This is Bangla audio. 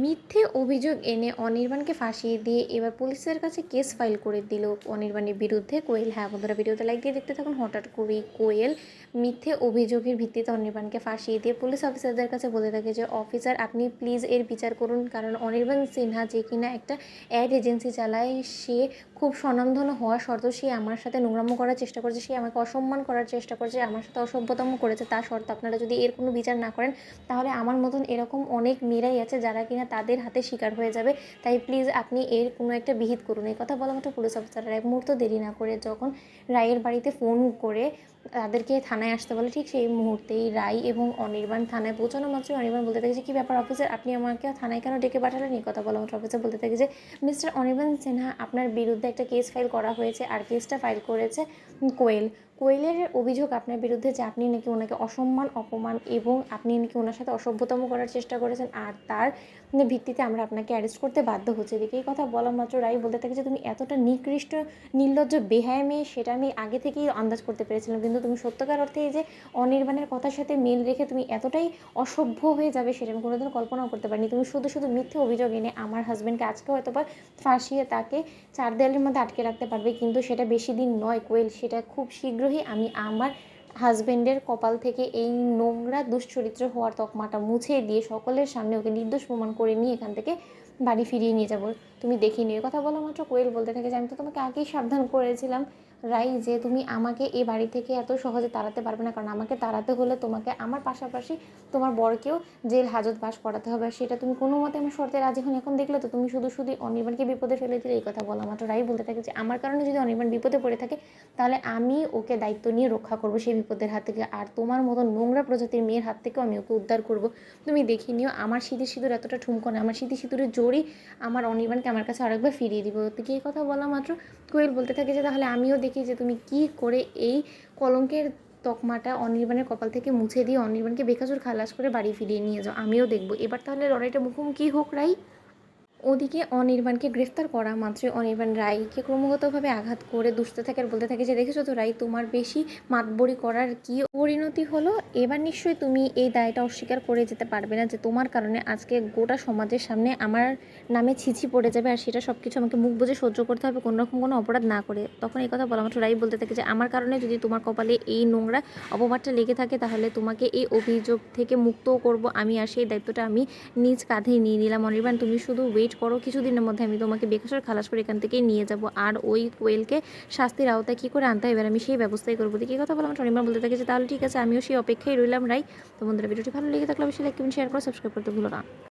মিথ্যে অভিযোগ এনে অনির্বাণকে ফাঁসিয়ে দিয়ে এবার পুলিশের কাছে কেস ফাইল করে দিল অনির্বাণের বিরুদ্ধে কোয়েল। হ্যাঁ বন্ধুরা, ভিডিওতে লাইক দিয়ে দেখতে থাকুন। হঠাৎ করেই কোয়েল মিথ্যে অভিযোগের ভিত্তিতে অনির্বাণকে ফাঁসিয়ে দিয়ে পুলিশ অফিসারদের কাছে বলে থাকে যে অফিসার আপনি প্লিজ এর বিচার করুন, কারণ অনির্বাণ সিনহা যে কিনা একটা অ্যাড এজেন্সি চালায়, সে খুব স্বনামধন্য হওয়া সত্ত্বেও সে আমার সাথে নোংরামো করার চেষ্টা করছে, সে আমাকে অসম্মান করার চেষ্টা করছে, আমার সাথে অসভ্যতম করেছে। তা সত্ত্বেও আপনারা যদি এর কোনো বিচার না করেন তাহলে আমার মতন এরকম অনেক মেয়েরাই আছে যারা কিনা তাদের হাতে শিকার হয়ে যাবে। তাই প্লিজ আপনি এর কোনো একটা বিহিত করুন। এই কথা বলা মাত্র পুলিশ অফিসাররা এক মুহূর্ত দেরি না করে যখন রায়ের বাড়িতে ফোন করে তাদেরকে থানায় আসতে বলে, ঠিক সেই মুহূর্তেই রায় এবং অনির্বাণ থানায় পৌঁছানো মাত্রই অনির্বাণ বলতে থাকে যে কী ব্যাপার অফিসার, আপনি আমাকে থানায় কেন ডেকে পাঠালেন? এই কথা বলা মাত্র অফিসার বলতে থাকে যে মিস্টার অনির্বাণ সিনহা, আপনার বিরুদ্ধে একটা কেস ফাইল করা হয়েছে, আর কেসটা ফাইল করেছে কোয়েল। কোয়েলের অভিযোগ আপনার বিরুদ্ধে যে আপনি নাকি ওনাকে অসম্মান অপমান এবং আপনি নাকি ওনার সাথে অসভ্যতম করার চেষ্টা করেছেন, আর তার ভিত্তিতে আমরা আপনাকে অ্যারেস্ট করতে বাধ্য হচ্ছে। দেখে এই কথা বলা মাত্র রায় বলতে থাকে যে তুমি এতটা নিকৃষ্ট নির্লজ্জ বেহায়া মেয়ে সেটা আমি আগে থেকেই আন্দাজ করতে পেরেছিলাম, কিন্তু তুমি সত্যকার অর্থে এই যে অনির্বাণের কথার সাথে মিল রেখে তুমি এতটাই অসভ্য হয়ে যাবে সেটা আমি কোনোদিন কল্পনাও করতে পারিনি। তুমি শুধু শুধু মিথ্যে অভিযোগ এনে আমার হাজব্যান্ডকে আজকে হয়তো বা ফাঁসিয়ে তাকে চার দেয়ালের মধ্যে আটকে রাখতে পারবে, কিন্তু সেটা বেশি দিন নয় কোয়েল, সেটা খুব শীঘ্রই আমি আমার হাজব্যান্ডের কপাল থেকে এই নোংরা দুশ্চরিত্র হওয়ার তকমাটা মুছে দিয়ে সকলের সামনে ওকে নির্দোষ প্রমাণ করে নিয়ে এখান থেকে বাড়ি ফিরিয়ে নিয়ে যাব। তুমি দেখে নিও। কথা বলা মাত্র কোয়েল বলতে থাকে যে আমি তো তোমাকে আগেই সাবধান করেছিলাম রাই যে তুমি আমাকে এই বাড়ি থেকে এত সহজে তাড়াতে পারবে না, কারণ আমাকে তাড়াতে হলে তোমাকে আমার পাশাপাশি তোমার বরকেও জেল হাজত বাস করাতে হবে, আর সেটা তুমি কোনো মতে আমার শর্তে রাজি হন। এখন দেখলে তো তুমি শুধু শুধু অনির্বাণকে বিপদে ফেলে দিলে। এই কথা বলা মাত্র রাই বলতে থাকে যে আমার কারণে যদি অনির্বাণ বিপদে পড়ে থাকে তাহলে আমি ওকে দায়িত্ব নিয়ে রক্ষা করবো সেই বিপদের হাত থেকে, আর তোমার মতো নোংরা প্রজাতির মেয়ের হাত থেকেও আমি ওকে উদ্ধার করব। তুমি দেখে নিও আমার সিঁথি সিঁদুর এতটা ঠুমকো না, আমার সিঁথি সিঁদুরের জোরই আমার অনির্বাণকে আমার কাছে আরেকবার ফিরিয়ে দিব। থেকে এই কথা বলা মাত্র কোয়েল বলতে থাকে যে তাহলে আমিও দেখি যে তুমি কি করে এই কলঙ্কের তকমাটা অনির্বাণের কপাল থেকে মুছে দিয়ে অনির্বাণকে বেকাজুর খালাস করে বাড়ি ফিরিয়ে নিয়ে যাও, আমিও দেখবো। এবার তাহলে লড়াইটা মুখোমুখি হোক রাই। ওদিকে অনির্বাণকে গ্রেফতার করা মাত্রই অনির্বাণ রায়কে ক্রমাগতভাবে আঘাত করে দুষতে থাকে আর বলতে থাকে যে দেখেছো তো রায়, তোমার বেশি মাতবরি করার কি পরিণতি হলো। এবার নিশ্চয়ই তুমি এই দায়টা অস্বীকার করে যেতে পারবে না যে তোমার কারণে আজকে গোটা সমাজের সামনে আমার নামে ছিছি পড়ে যাবে, আর সেটা সব কিছু আমাকে মুখ বুজে সহ্য করতে হবে কোনো রকম কোনো অপরাধ না করে। তখন এই কথা বলা মাত্র রায় বলতে থাকে যে আমার কারণে যদি তোমার কপালে এই নোংরা অপবাদটা লেগে থাকে তাহলে তোমাকে এই অভিযোগ থেকে মুক্তও করব আমি, আর সেই দায়িত্বটা আমি নিজ কাঁধে নিয়ে নিলাম। অনির্বাণ তুমি শুধু ওয়েট করো, কিছুদিনের মধ্যে আমি তোমাকে বেকসুর খালাস করে এখান থেকে নিয়ে যাব, আর ওই কোয়েলকে শাস্তির আওতায় কী করে আনতে হয় এবার আমি সেই ব্যবস্থাই করবো। দেখি কথা বললাম অনির্বাণ বলতে থাকে যে তাহলে ঠিক আছে, আমিও সেই অপেক্ষায় রইলাম রাই। তো বন্ধুরা, ভিডিওটি ভালো লেগে থাকলে অবশ্যই লাইক কমেন্ট শেয়ার করে সাবস্ক্রাইব করতে ভুলো না।